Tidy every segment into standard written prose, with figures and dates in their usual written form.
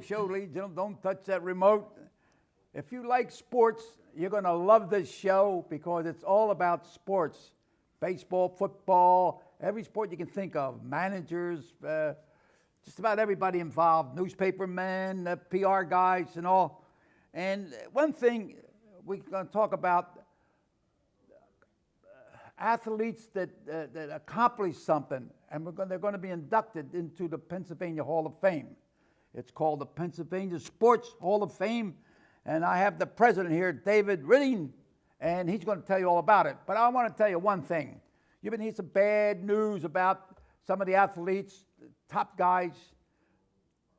show, ladies and gentlemen. Don't touch that remote. If you like sports, you're going to love this show because it's all about sports. Baseball, football, every sport you can think of. Managers, just about everybody involved. Newspapermen, PR guys and all. And one thing we're going to talk about, athletes that accomplish something, and they're going to be inducted into the Pennsylvania Hall of Fame. It's called the Pennsylvania Sports Hall of Fame, and I have the president here, David Ridding, and he's going to tell you all about it. But I want to tell you one thing. You've been hearing some bad news about some of the athletes, top guys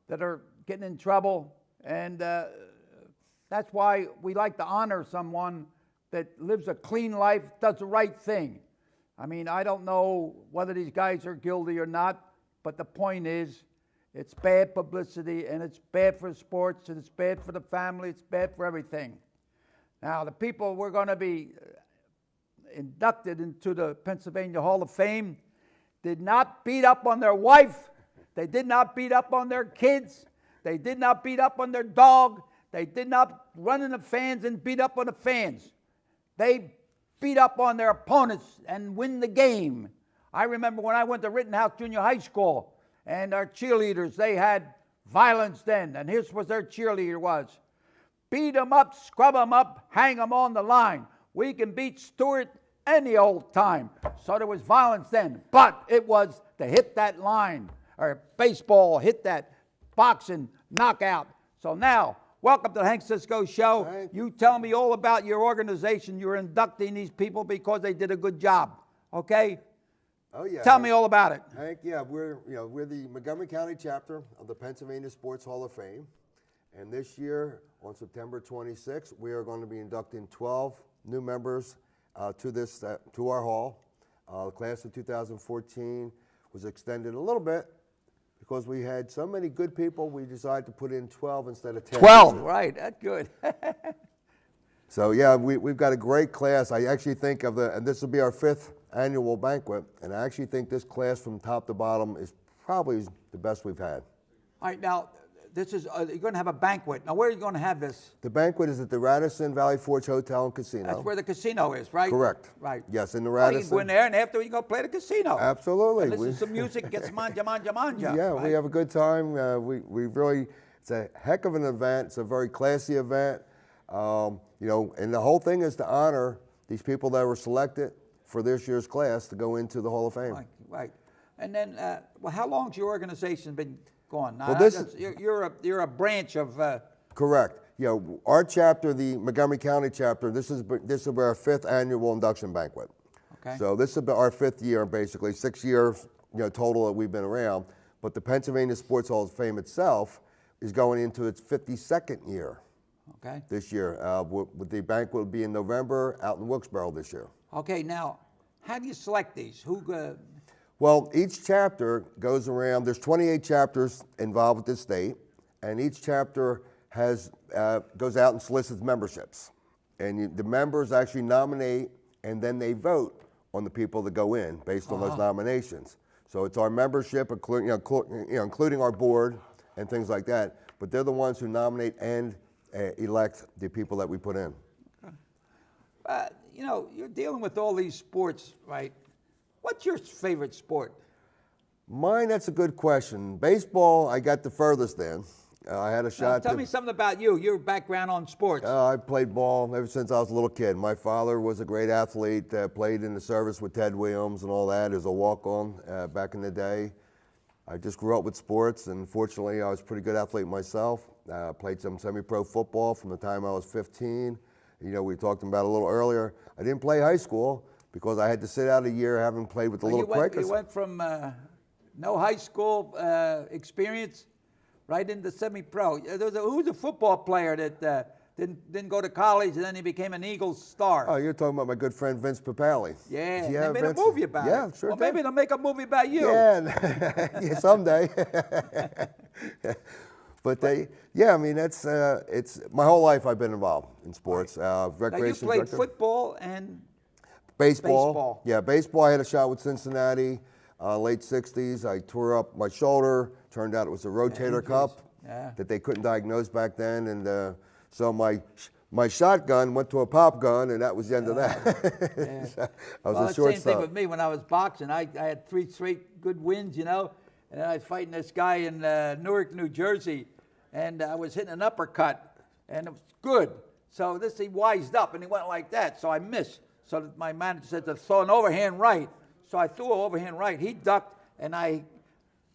that are getting in trouble, and that's why we like to honor someone that lives a clean life, does the right thing. I mean, I don't know whether these guys are guilty or not, but the point is, it's bad publicity, and it's bad for sports, and it's bad for the family, it's bad for everything. Now, the people we're going to be inducted into the Pennsylvania Hall of Fame did not beat up on their wife, they did not beat up on their kids, they did not beat up on their dog, they did not run in the fans and beat up on the fans. They beat up on their opponents and win the game. I remember when I went to Rittenhouse Junior High School, and our cheerleaders, they had violence then, and here's what their cheerleader was. Beat them up, scrub them up, hang them on the line. We can beat Stewart any old time. So there was violence then, but it was to hit that line, or baseball, hit that, boxing, knockout. So now, welcome to the Hank Cisco Show. You tell me all about your organization. You're inducting these people because they did a good job, okay? Oh yeah. Tell me all about it. Hank, yeah, we're the Montgomery County chapter of the Pennsylvania Sports Hall of Fame, and this year on September 26th, we are going to be inducting 12 new members to our hall. The class of 2014 was extended a little bit. Because we had so many good people, we decided to put in 12 instead of 10. 12, right, that's good. So yeah, we've got a great class. I actually think and this will be our 5th annual banquet, and I actually think this class from top to bottom is probably the best we've had. All right, now, this is, you're going to have a banquet. Now, where are you going to have this? The banquet is at the Radisson Valley Forge Hotel and Casino. That's where the casino is, right? Correct. Right. Yes, in the Well, Radisson. you can go in there, and after you go play the casino. Absolutely. And listen to some music, get some manja. Yeah, right? we have a good time. We really, it's a heck of an event. It's a very classy event. And the whole thing is to honor these people that were selected for this year's class to go into the Hall of Fame. Right. And then, how long's your organization been going? Now, Well, you're a branch of. Correct. Our chapter, the Montgomery County chapter, this will be our 5th annual induction banquet. Okay. So this is our 5th year, basically 6 years, total that we've been around. But the Pennsylvania Sports Hall of Fame itself is going into its 52nd year. Okay. This year, with the banquet will be in November out in Wilkes-Barre this year. Okay. Now, how do you select these? Well, each chapter goes around. There's 28 chapters involved with the state, and each chapter goes out and solicits memberships. And the members actually nominate, and then they vote on the people that go in based on those nominations. So it's our membership, including our board and things like that. But they're the ones who nominate and elect the people that we put in. You're dealing with all these sports, right? What's your favorite sport? Mine, that's a good question. Baseball, I got the furthest in. I had a shot. Tell me something about you, your background on sports. I played ball ever since I was a little kid. My father was a great athlete, played in the service with Ted Williams and all that as a walk-on back in the day. I just grew up with sports, and fortunately I was a pretty good athlete myself. Played some semi-pro football from the time I was 15. We talked about it a little earlier. I didn't play high school because I had to sit out a year having played with the little Quakers. You went from no high school experience right into semi-pro. Who's a football player that didn't go to college and then he became an Eagles star? Oh, you're talking about my good friend Vince Papali. Yeah, they made a movie about it. Yeah, sure. Well, maybe they'll make a movie about you. Yeah, someday. But that's it's my whole life I've been involved in sports. Recreation. Now you played football and baseball. Yeah, baseball. I had a shot with Cincinnati, late '60s. I tore up my shoulder. Turned out it was a rotator cuff. that they couldn't diagnose back then, and so my shotgun went to a pop gun, and that was the end of that. Yeah. So I was Well, a the shortstop. same thing with me when I was boxing. I had 3 straight good wins, you know, and then I was fighting this guy in Newark, New Jersey, and I was hitting an uppercut, and it was good. So he wised up, and he went like that, so I missed. So my manager said to throw an overhand right. So I threw an overhand right. He ducked, and I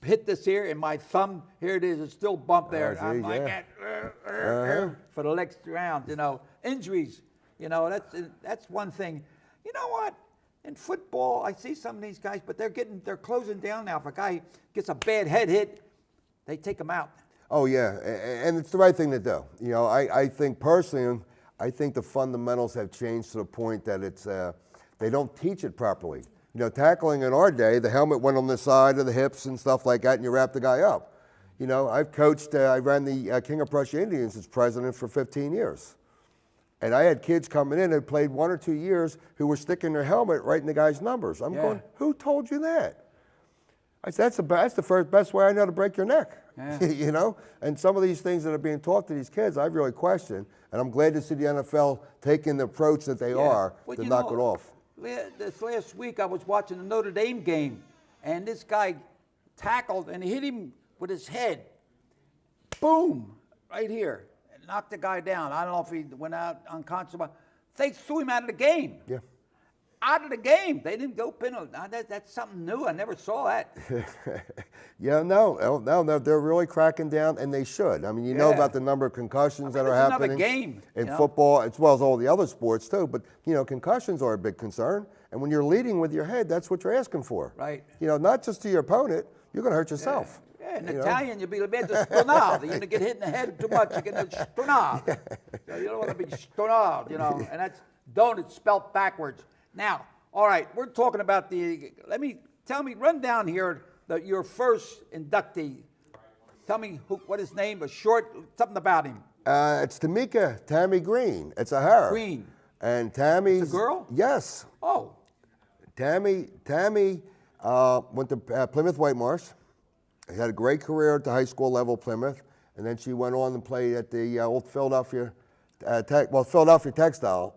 hit this here, and my thumb, here it is, it's still bumped there. Oh, I'm geez, like, yeah. for the next round, you know. Injuries, you know, that's one thing. You know what? In football, I see some of these guys, but they're closing down now. If a guy gets a bad head hit, they take him out. Oh yeah, and it's the right thing to do. You know, I think personally, I think the fundamentals have changed to the point that it's they don't teach it properly. You know, tackling in our day, the helmet went on the side of the hips and stuff like that, and you wrap the guy up. You know, I've coached, I ran the King of Prussia Indians as president for 15 years. And I had kids coming in who played 1 or 2 years who were sticking their helmet right in the guy's numbers. I'm going, who told you that? I said, that's the best way I know to break your neck. Yeah. You know? And some of these things that are being taught to these kids, I really question. And I'm glad to see the NFL taking the approach that they are to knock it off. This last week I was watching the Notre Dame game, and this guy tackled and hit him with his head. Boom! Right here. And knocked the guy down. I don't know if he went out unconscious, but they threw him out of the game. Yeah. Out of the game. They didn't go penalty. That's something new. I never saw that. Yeah, no, they're really cracking down, and they should. I mean, you know about the number of concussions that are it's happening another game, in football, as well as all the other sports too. But you know, concussions are a big concern, and when you're leading with your head, that's what you're asking for. Right. You know, not just to your opponent, you're going to hurt yourself. Yeah, in Italian, you'll be a bit stonado. You're going to get hit in the head too much, you're going to stonado. You don't want to be stonado, you know, and that's donut spelled backwards. Now, all right, we're talking about run down here your first inductee. Tell me what his name was, something about him. It's Tammy Green. It's a her. Green. And Tammy's It's a girl? Yes. Oh. Tammy went to Plymouth White Marsh. She had a great career at the high school level, Plymouth, and then she went on and played at the old Philadelphia Philadelphia Textile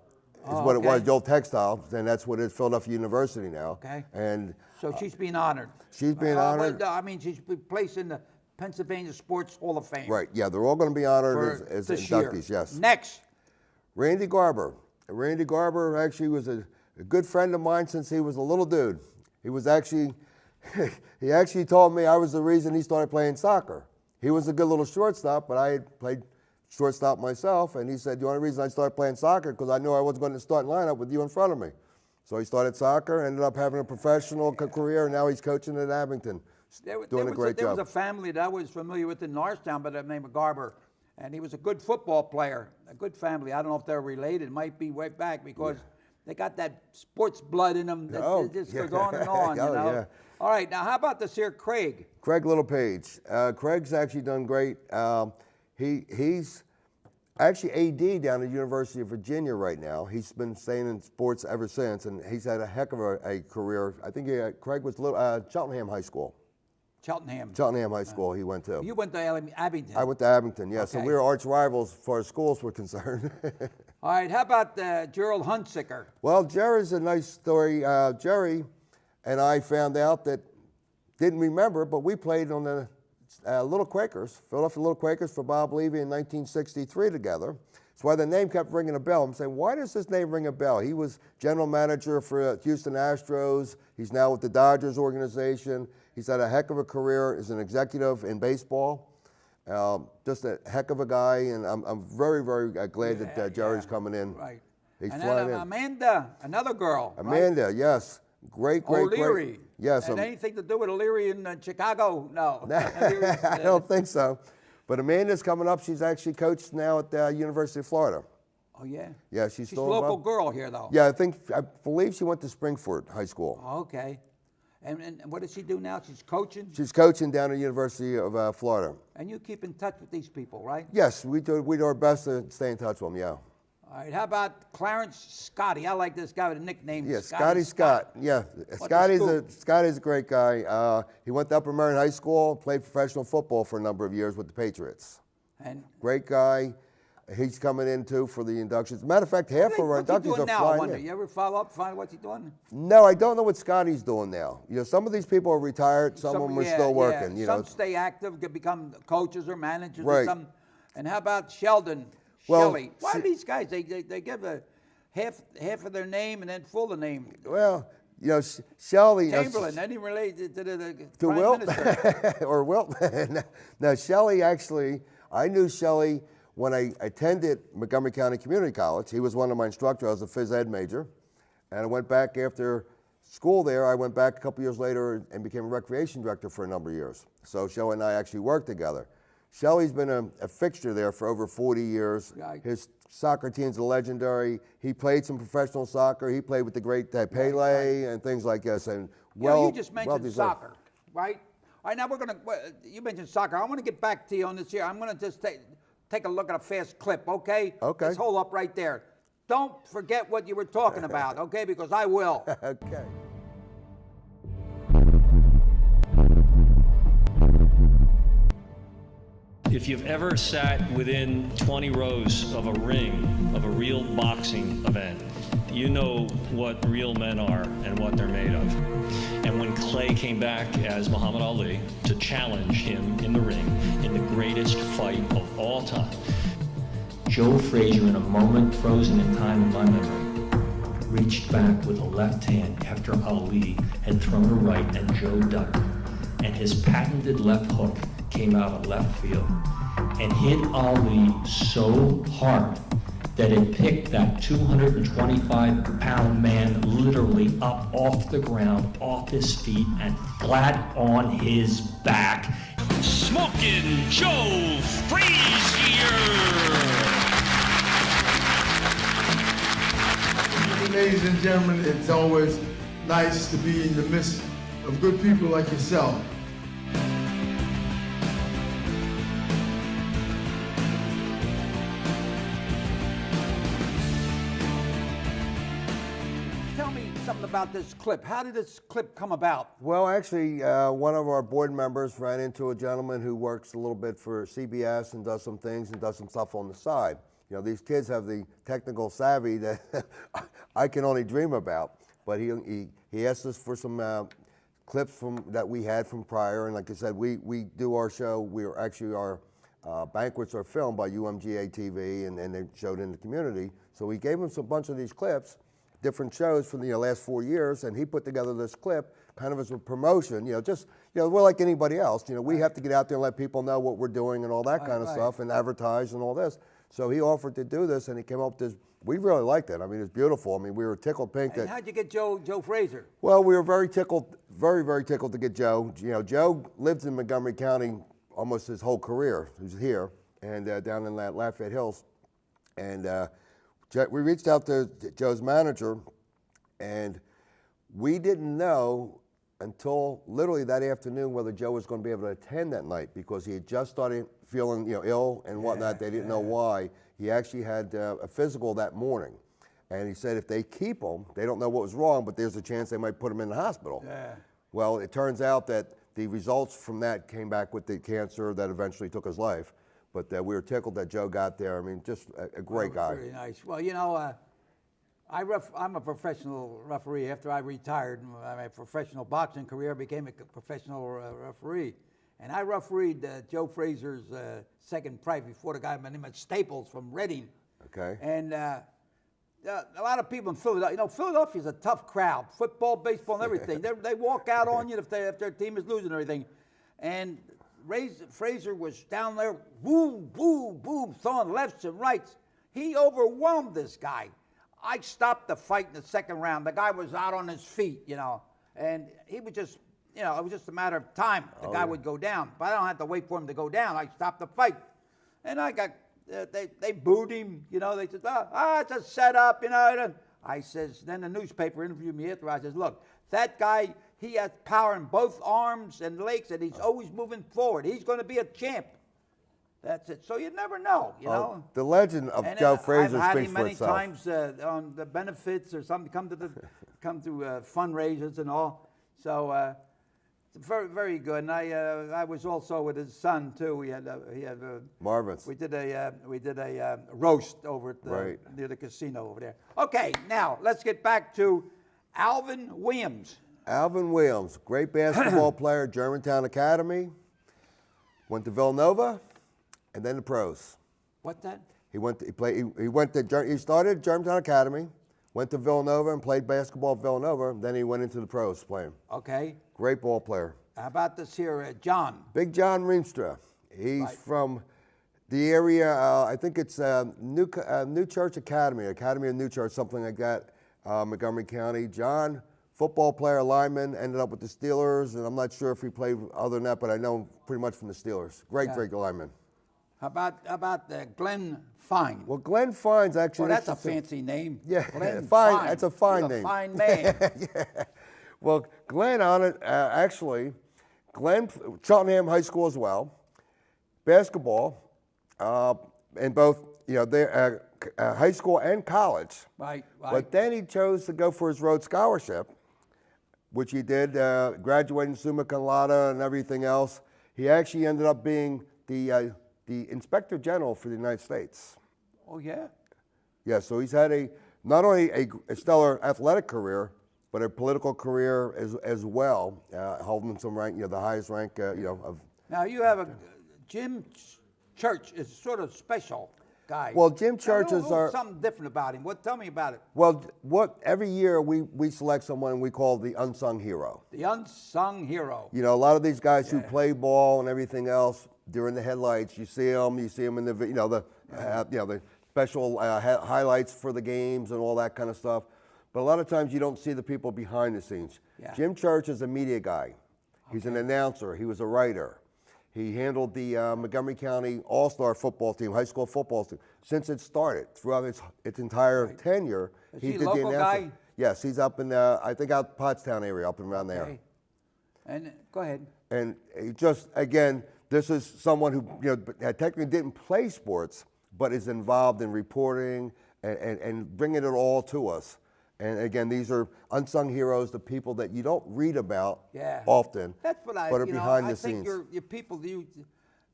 is what it was, the old Textile, and that's what it is, Philadelphia University now. Okay. And so she's being honored. She's being honored. I mean, she's placed in the Pennsylvania Sports Hall of Fame. Right. Yeah, they're all going to be honored as inductees. Yes. Next. Randy Garber. Randy Garber actually was a good friend of mine since he was a little dude. He was actually, he actually told me I was the reason he started playing soccer. He was a good little shortstop, but I had played shortstop myself, and he said the only reason I started playing soccer because I knew I wasn't going to start lineup with you in front of me. So he started soccer, ended up having a professional career, and now he's coaching at Abington, doing a great job. There was a family that I was familiar with in Norristown by the name of Garber, and he was a good football player, a good family. I don't know if they're related. It might be way back because they got that sports blood in them that just goes on and on, you know. Yeah. All right, now how about this here Craig? Craig Littlepage. Craig's actually done great. He's actually AD down at the University of Virginia right now. He's been staying in sports ever since, and he's had a heck of a career. I think Craig was Cheltenham High School. Cheltenham High School he went to. You went to Abington. I went to Abington, yeah. Okay. So we were arch rivals as far as schools were concerned. All right, how about Gerald Hunsicker? Well, Jerry's a nice story. Jerry and I found out that, didn't remember, but we played on the Little Quakers, Philadelphia Little Quakers for Bob Levy in 1963 together. That's why the name kept ringing a bell. I'm saying, why does this name ring a bell? He was general manager for Houston Astros. He's now with the Dodgers organization. He's had a heck of a career as an executive in baseball. Just a heck of a guy, and I'm very, very glad that Jerry's coming in. Right. He's and flying then in. Amanda, another girl. Amanda, right? Yes. Great. O'Leary. Yes. And anything to do with O'Leary in Chicago? No. I don't think so. But Amanda's coming up. She's actually coached now at the University of Florida. Oh, yeah? Yeah, she's still a local girl here, though. Yeah, I believe she went to Springford High School. Oh, okay. And what does she do now? She's coaching? She's coaching down at the University of Florida. And you keep in touch with these people, right? Yes, we do our best to stay in touch with them, yeah. All right, how about Clarence Scotty? I like this guy with a nickname. Yeah, Scotty Scott. Yeah, Scotty's a great guy. He went to Upper Merion High School, played professional football for a number of years with the Patriots. And Great guy. He's coming in too for the inductions. As a matter of fact, half of our what's he inductees doing are now, I flying wonder? in. You ever follow up, find what's he doing? No, I don't know what Scotty's doing now. You know, some of these people are retired, some of them are still working. You Some know, stay active, could become coaches or managers or Right. something. And how about Sheldon? Well, Shelley? Why do these guys? They give a half of their name and then full the name. well, you know, Shelley. Chamberlain, any related to the To Prime Wilt Minister? or Wilt? No, Shelley actually. I knew Shelley when I attended Montgomery County Community College. He was one of my instructors. I was a phys ed major, and I went back after school there. I went back a couple years later and became a recreation director for a number of years. So Shelley and I actually worked together. Shelley's been a fixture there for over 40 years. Right. His soccer teams are legendary. He played some professional soccer. He played with the great Pele and things like this. And You just mentioned deserved. soccer, right? All right, now we're going to, you mentioned soccer. I want to get back to you on this here. I'm going to just take a look at a fast clip, okay? Okay. Let's hold up right there. Don't forget what you were talking about, okay? Because I will. Okay. If you've ever sat within 20 rows of a ring of a real boxing event, you know what real men are and what they're made of. And when Clay came back as Muhammad Ali to challenge him in the ring in the greatest fight of all time, Joe Frazier, in a moment frozen in time in my memory, reached back with a left hand after Ali had thrown a right and Joe ducked, and his patented left hook came out of left field and hit Ali so hard that it picked that 225-pound man literally up off the ground, off his feet, and flat on his back. Smoking Joe Frazier! Ladies and gentlemen, it's always nice to be in the midst of good people like yourself. Tell me something about this clip. How did this clip come about? Well, actually, one of our board members ran into a gentleman who works a little bit for CBS and does some things and does some stuff on the side. You know, these kids have the technical savvy that I can only dream about. But he asked us for some clips that we had from prior, and like I said, we do our show. Our banquets are filmed by UMGA TV, and they're showed in the community. So we gave him a bunch of these clips, different shows from the last 4 years, and he put together this clip kind of as a promotion. We're like anybody else. You know, we have to get out there and let people know what we're doing and all that kind of stuff, and advertise and all this. So he offered to do this, and he came up with this. We really liked it. I mean, it's beautiful. I mean, we were tickled pink. And how'd you get Joe Frazier? Well, we were very tickled, very, very tickled to get Joe. You know, Joe lived in Montgomery County almost his whole career. He was here and down in Lafayette Hills. And we reached out to Joe's manager, and we didn't know until literally that afternoon whether Joe was going to be able to attend that night, because he had just started feeling ill and whatnot. They didn't know why. He actually had a physical that morning, and he said if they keep him, they don't know what was wrong, but there's a chance they might put him in the hospital. Yeah. Well, it turns out that the results from that came back with the cancer that eventually took his life. But we were tickled that Joe got there. I mean, just a great guy. Very nice. Well, you know, I'm a professional referee. After I retired, my professional boxing career, became a professional referee. And I refereed Joe Frazier's second fight before the guy by the name of Staples from Reading. Okay. And a lot of people in Philadelphia, Philadelphia's a tough crowd, football, baseball, and everything. They walk out on you if their team is losing and everything. And Frazier was down there, boom, boom, boom, throwing lefts and rights. He overwhelmed this guy. I stopped the fight in the second round. The guy was out on his feet, and he was just, it was just a matter of time. The guy would go down, but I don't have to wait for him to go down. I stopped the fight, and I got, they booed him, they said, it's a setup, I says, then the newspaper interviewed me after. I says, look, that guy, he has power in both arms and legs, and he's always moving forward. He's going to be a champ. That's it. So you never know, you know. The legend of And, Joe Frazier I've had speaks him for many itself. times on the benefits or something, come to fundraisers and all. So it's very, very good. And I was also with his son too. He had Marvin's. we did a roast over at Right. near the casino over there. Okay, now let's get back to Alvin Williams. Alvin Williams, great basketball player, Germantown Academy. Went to Villanova, and then the pros. What that? He started at Germantown Academy, went to Villanova and played basketball at Villanova. Then he went into the pros playing. Okay. Great ball player. How about this here, John? Big John Reemstra. He's Right. from the area. I think it's New Church Academy of New Church, something like that. Montgomery County. John, football player, lineman, ended up with the Steelers, and I'm not sure if he played other than that, but I know him pretty much from the Steelers. Great lineman. How about Glenn Fine? Well, Glenn Fine's actually. Well, that's a fancy name. Yeah, Glenn Fine. That's a fine He's name. A fine man. Yeah. Well, Glenn on it, actually, Glenn, Cheltenham High School as well, basketball, in both, high school and college. Right. But then he chose to go for his Rhodes Scholarship, which he did, graduating summa cum laude and everything else. He actually ended up being the Inspector General for the United States. Oh yeah. Yeah, so he's had not only a stellar athletic career, but a political career as well, holding some rank, the highest rank, of. Now you have Jim Church is sort of special guy. Well, Jim Church is something different about him. Tell me about it. Well, every year we select someone we call the unsung hero. The unsung hero. A lot of these guys who play ball and everything else during the headlights, you see them in the the special highlights for the games and all that kind of stuff. But a lot of times you don't see the people behind the scenes. Yeah. Jim Church is a media guy. He's an announcer. He was a writer. He handled the Montgomery County All-Star football team, high school football team, since it started. Throughout its entire tenure, Is he did local the announcing. guy? Yes, he's up in, I think, out Pottstown area, up and around there. Okay. And go ahead. And he just, again, this is someone who technically didn't play sports, but is involved in reporting and bringing it all to us. And again, these are unsung heroes, the people that you don't read about often, That's what but are behind the I think scenes. your people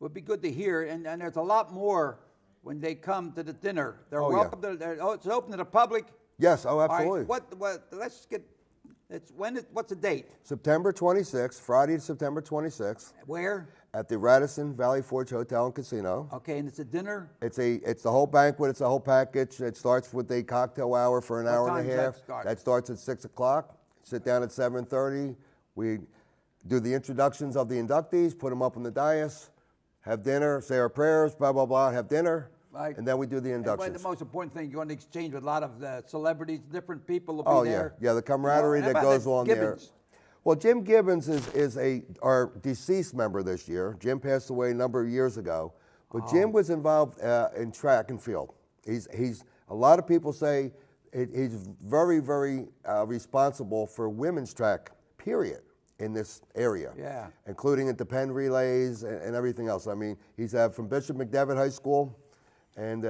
would be good to hear, and there's a lot more when they come to the dinner. They're Oh, yeah. welcome to. It's open to the public. Yes, oh, All right, absolutely. what? Let's get. What's the date? September 26th, Friday, September 26th, Where? at the Radisson Valley Forge Hotel and Casino. Okay, and it's a dinner. It's the whole banquet. It's the whole package. It starts with a cocktail hour for an hour and a time does that half. start? That starts at 6 o'clock. Sit down at 7:30. We do the introductions of the inductees, put them up on the dais, have dinner, say our prayers, blah blah blah, have dinner, Right. and then we do the And inductions. the most important thing, you're going to exchange with a lot of celebrities, different people will be Oh there. yeah, the camaraderie You know, that how about goes that on Gibbons? there. Well, Jim Gibbons is our deceased member this year. Jim passed away a number of years ago, but Jim was involved in track and field. He's a lot of people say he's very, very responsible for women's track, period, in this area. Yeah. Including at the Penn relays and everything else. I mean, he's from Bishop McDevitt High School, and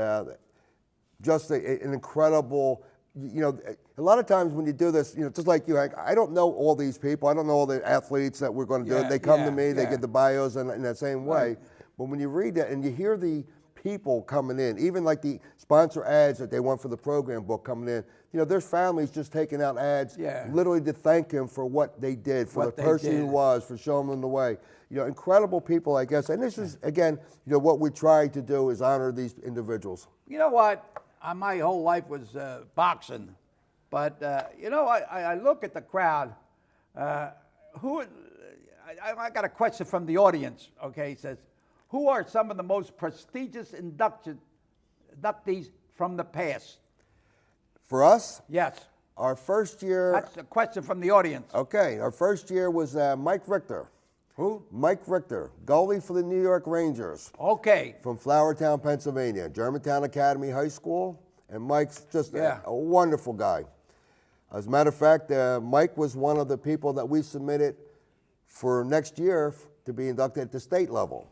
just an incredible. A lot of times when you do this, just like you, Hank, I don't know all these people. I don't know all the athletes that we're going to do it. They come to me, they get the bios in that same way. Right. But when you read that and you hear the people coming in, even like the sponsor ads that they want for the program book coming in, there's families just taking out ads literally to thank him for what they did, for What the they person he did. was, for showing them the way. Incredible people, I guess. And this is, again, what we try to do is honor these individuals. You know what? My whole life was boxing, but I look at the crowd. I got a question from the audience. Okay, it says, who are some of the most prestigious inductees from the past? For us, Yes, our first year. that's a question from the audience. Okay, our first year was Mike Richter. Who? Mike Richter, goalie for the New York Rangers Okay. from Flourtown, Pennsylvania, Germantown Academy High School. And Mike's just Yeah. a wonderful guy. As a matter of fact, Mike was one of the people that we submitted for next year to be inducted at the state level.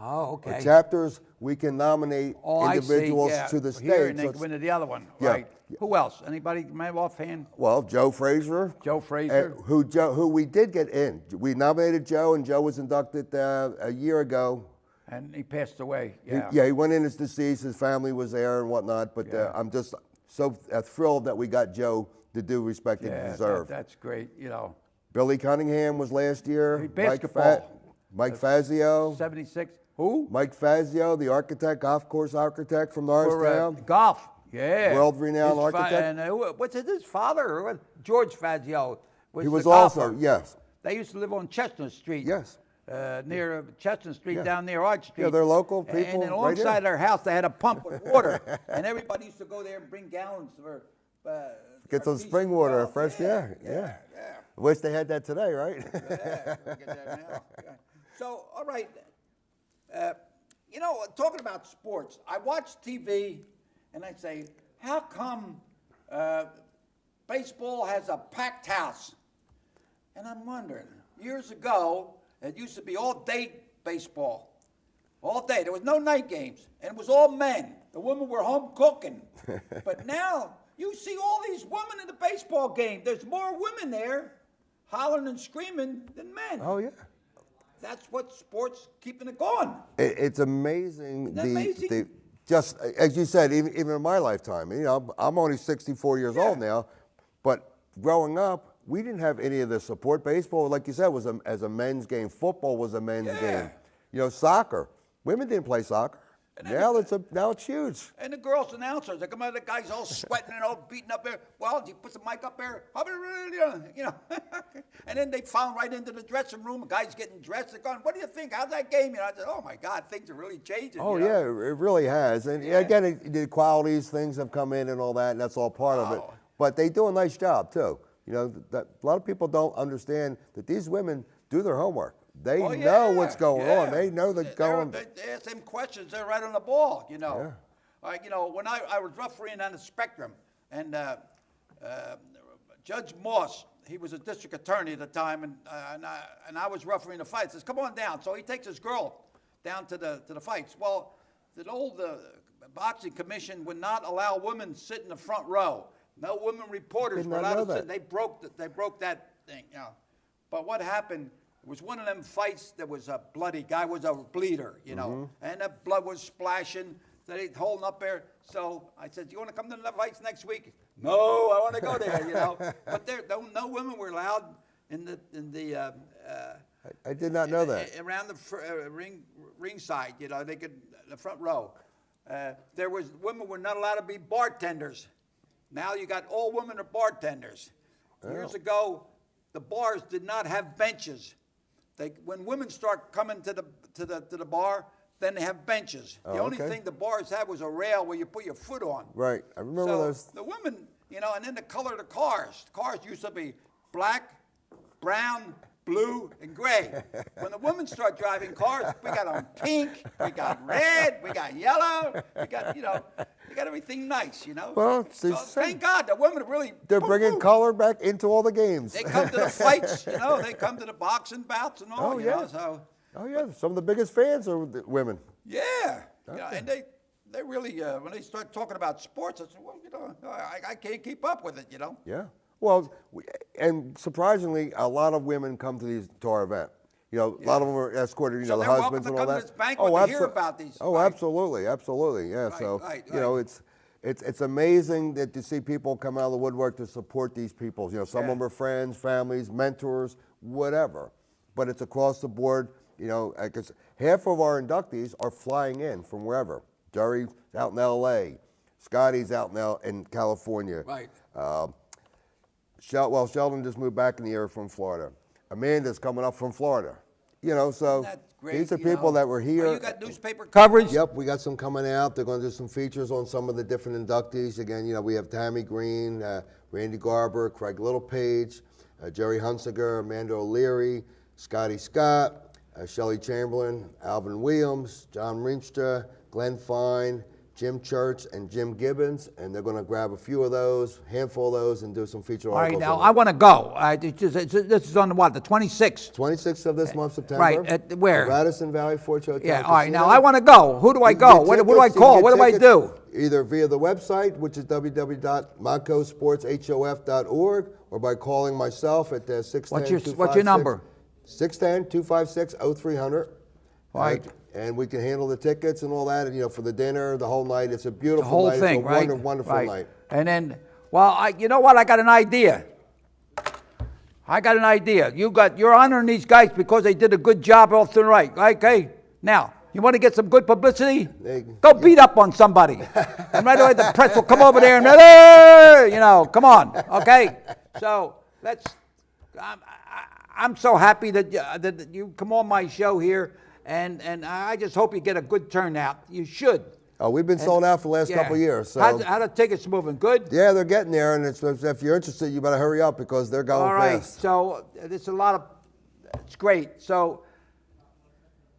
Oh, Our okay. chapters, we can nominate Oh, individuals I see. Yeah. to the state. Here, and they so go into the other one. Yeah. Right. Who else? Anybody remember offhand? well, Joe Frazier. Joe Frazier. Who we did get in. We nominated Joe, and Joe was inducted a year ago. And he passed away. He went in as deceased. His family was there and whatnot. But I'm just so thrilled that we got Joe the due respect that he deserved. That's great. You know, Billy Cunningham was last year. Basketball. Mike Fazio. 76. Who? Mike Fazio, the architect, golf course architect from For Norristown. golf. Yeah. World-renowned His architect. And what's his father? Or what? George Fazio. He was the also, golfer. yes. They used to live on Chestnut Street. Yes. Near Chestnut Street, Yeah. down near Arch Street. Yeah, they're local people And then right alongside here. their house, they had a pump with water, and everybody used to go there and bring gallons for. Get some decent spring water, wells. fresh, yeah. Wish they had that today, right? Yeah, we'll get that now. Yeah. So, all right. Talking about sports, I watch TV, and I say, how come baseball has a packed house? And I'm wondering, years ago, it used to be all day baseball. All day. There was no night games. And it was all men. The women were home cooking. But now, you see all these women in the baseball game. There's more women there hollering and screaming than men. Oh, yeah. That's what sports keeping it going. It's amazing. Isn't that amazing? Just as you said, even in my lifetime. I'm only 64 years old now, but growing up, we didn't have any of the support. Baseball, like you said, was as a men's game. Football was a men's game. Soccer. Women didn't play soccer. Now it's huge. And the girls announcers, they come out, the guys all sweating and all beating up there. Well, you put the mic up there, and then they found right into the dressing room. The guys getting dressed. They're going, "What do you think? How's that game?" I said, "Oh my God, things are really changing." Oh yeah, it really has. And again, the qualities, things have come in and all that, and that's all part of it. But they do a nice job too. That a lot of people don't understand that these women do their homework. They know what's going on. They know They ask them questions. They're right on the ball. When I was refereeing on the Spectrum, and Judge Moss, he was a district attorney at the time, and I was refereeing the fight. Says, "Come on down." So he takes his girl down to the fights. Well, the old boxing commission would not allow women to sit in the front row. No women reporters were allowed to sit. They broke that thing. But what happened? It was one of them fights that was a bloody. Guy was a bleeder, and the blood was splashing. So they holding up there. So I said, "You want to come to the fights next week?" "No, I want to go there." But no women were allowed in the. I did not know that. Around the ring side, they could the front row. Women were not allowed to be bartenders. Now you got all women are bartenders. Years ago, the bars did not have benches. When women start coming to the bar, then they have benches. The only thing the bars had was a rail where you put your foot on. Right, I remember those. The women, and then the color of the cars. The cars used to be black, brown, blue, and gray. When the women start driving cars, we got them pink, we got red, we got yellow, we got everything nice, Well, so thank God the women really. They're bringing color back into all the games. They come to the fights, they come to the boxing bouts and all, so. Oh yeah, some of the biggest fans are the women. Yeah, and they really when they start talking about sports, I said, well, I can't keep up with it, Yeah. Well, and surprisingly, a lot of women come to our event. A lot of them are escorted, so the they're husbands and all welcome to that. come to this banquet to hear about these fights. Absolutely. Yeah. Right. It's amazing that to see people come out of the woodwork to support these people. Some of them are friends, families, mentors, whatever. But it's across the board. Because half of our inductees are flying in from wherever. Jerry's out in L.A. Scotty's out in California. Right. Sheldon just moved back in the area from Florida. Amanda's coming up from Florida. So That's great, these are people that were here. You got newspaper coverage? Yep, we got some coming out. They're going to do some features on some of the different inductees. Again, we have Tammy Green, Randy Garber, Craig Littlepage, Jerry Hunsiger, Amanda O'Leary, Scotty Scott, Shelley Chamberlain, Alvin Williams, John Rienstra, Glenn Fine, Jim Church and Jim Gibbons, and they're going to grab a few of those, handful of those, and do some feature All right, articles. now on I it. want to go. This is on the what? The 26th. 26th of this month, September. Right, at where? Radisson Valley Forge Hotel. Yeah. All right. Casino. Now I want to go. Who do I You can go? get Who do I tickets, you can call? get What do I tickets do? Either via the website, which is www.moncosportshof.org, or by calling myself at 610-256. What's your number? 610-256-0300. Right. And we can handle the tickets and all that, and, for the dinner, the whole night. It's a beautiful The whole night. thing, it's a right? wonderful Right. night. And then, well, you know what? I got an idea. You're honoring these guys because they did a good job all through the right. Okay. Now, you want to get some good publicity? Go beat up on somebody. And right away the press will come over there and, come on. Okay. So I'm so happy that you come on my show here, and I just hope you get a good turnout. You should. Oh, we've been sold out for the last couple of years. So How the tickets moving? Good? yeah, they're getting there, and if you're interested, you better hurry up because they're going All right. fast. So it's it's great. So,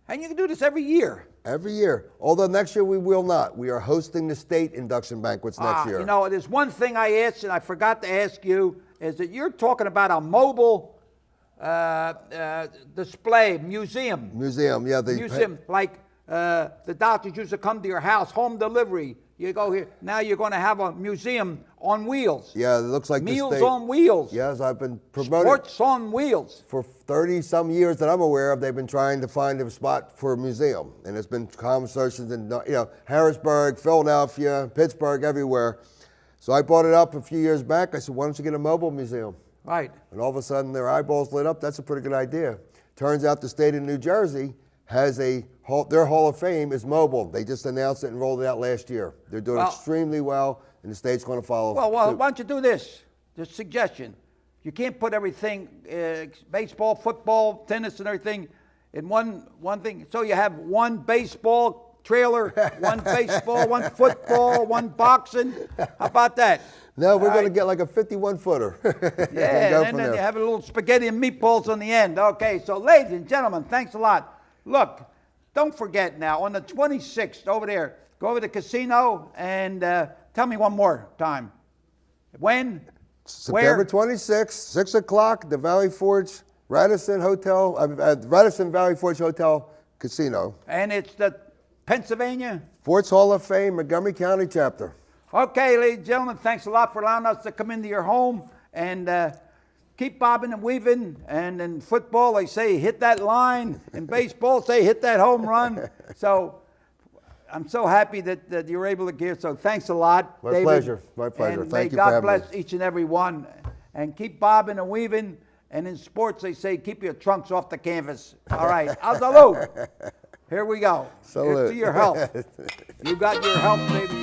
and you can do this every year. Every year. Although next year we will not. We are hosting the state induction banquets next year. There's one thing I asked and I forgot to ask you, is that you're talking about a mobile display, museum. Museum, yeah. Museum, like the doctors used to come to your house, home delivery. You go here. Now you're going to have a museum on wheels. Yeah, it looks like Meals the state. on wheels. Yes, I've been promoting. Sports on wheels. For 30-some years that I'm aware of, they've been trying to find a spot for a museum. And there's been conversations in Harrisburg, Philadelphia, Pittsburgh, everywhere. So I brought it up a few years back. I said, why don't you get a mobile museum? Right. And all of a sudden, their eyeballs lit up. That's a pretty good idea. Turns out the state of New Jersey has their Hall of Fame is mobile. They just announced it and rolled it out last year. They're doing extremely well, and the state's going to follow. Well, why don't you do this? The suggestion. You can't put everything, baseball, football, tennis, and everything in one thing. So you have one baseball trailer, one baseball, one football, one boxing. How about that? No, we're going to get like a 51-footer. Yeah, and then you have a little spaghetti and meatballs on the end. Okay, so ladies and gentlemen, thanks a lot. Look, don't forget now, on the 26th over there, go over to the casino and tell me one more time. When? September Where? 26th, 6 o'clock, the Valley Forge Radisson Valley Forge Hotel Casino. And it's the Pennsylvania? Sports Hall of Fame, Montgomery County chapter. Okay, ladies and gentlemen, thanks a lot for allowing us to come into your home and keep bobbing and weaving. And in football, they say hit that line. In baseball, say hit that home run. So I'm so happy that you're able to give. So thanks a lot, My David. pleasure. My pleasure. And Thank may you for God having me. bless each and every one. And keep bobbing and weaving. And in sports, they say keep your trunks off the canvas. All right, al salute. Here we go. Salute. Here's to your health. You got your health, baby.